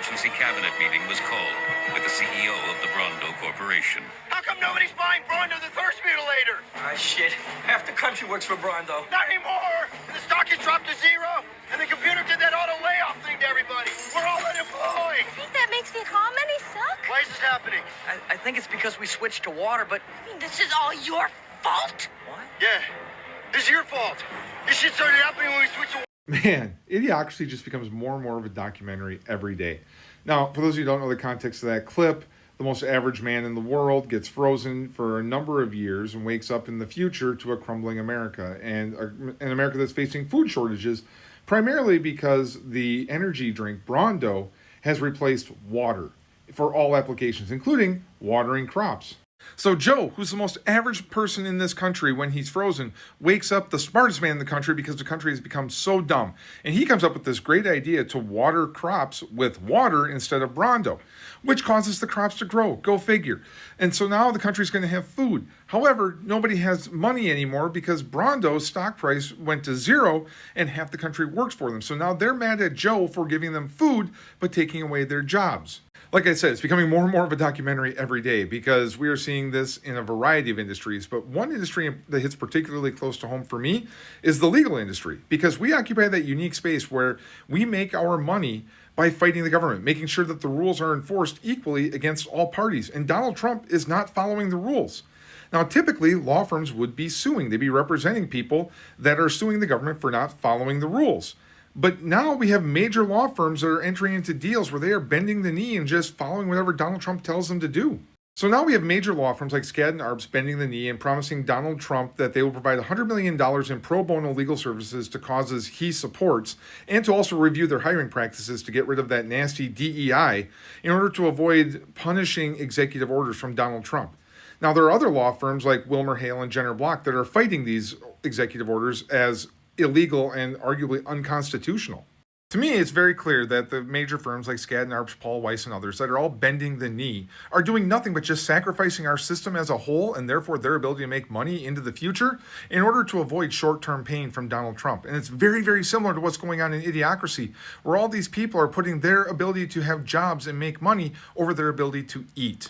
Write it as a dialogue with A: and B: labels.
A: emergency cabinet meeting was called with the CEO of the Brondo Corporation.
B: How come nobody's buying Brondo the thirst mutilator?
C: Ah, shit. Half the country works for Brondo.
B: Not anymore! The stock has dropped to zero, and the computer did that auto layoff thing to everybody. We're all unemployed!
D: I think that makes the economy suck.
B: Why is this happening?
C: I think it's because we switched to water, but...
D: I mean, this is all your fault?
C: What?
B: Yeah, this is your fault. This shit started happening when we switched to
E: Man, Idiocracy just becomes more and more of a documentary every day. Now, for those of you who don't know the context of that clip, the most average man in the world gets frozen for a number of years and wakes up in the future to a crumbling America, and an America that's facing food shortages, primarily because the energy drink Brondo has replaced water for all applications, including watering crops. So Joe, who's the most average person in this country when he's frozen, wakes up the smartest man in the country because the country has become so dumb. And he comes up with this great idea to water crops with water instead of Brondo, which causes the crops to grow. Go figure. And so now the country's going to have food. However, nobody has money anymore because Brondo's stock price went to zero and half the country works for them. So now they're mad at Joe for giving them food but taking away their jobs. Like I said, it's becoming more and more of a documentary every day because we are seeing this in a variety of industries. But one industry that hits particularly close to home for me is the legal industry, because we occupy that unique space where we make our money by fighting the government, making sure that the rules are enforced equally against all parties. And Donald Trump is not following the rules. Now, typically, law firms would be suing. They'd be representing people that are suing the government for not following the rules. But now we have major law firms that are entering into deals where they are bending the knee and just following whatever Donald Trump tells them to do. So now we have major law firms like Skadden Arps bending the knee and promising Donald Trump that they will provide $100 million in pro bono legal services to causes he supports, and to also review their hiring practices to get rid of that nasty DEI in order to avoid punishing executive orders from Donald Trump. Now, there are other law firms like Wilmer Hale and Jenner Block that are fighting these executive orders as illegal and arguably unconstitutional. To me, it's very clear that the major firms like Skadden Arps, Paul Weiss, and others that are all bending the knee are doing nothing but just sacrificing our system as a whole and therefore their ability to make money into the future in order to avoid short-term pain from Donald Trump. And it's very, very similar to what's going on in Idiocracy, where all these people are putting their ability to have jobs and make money over their ability to eat.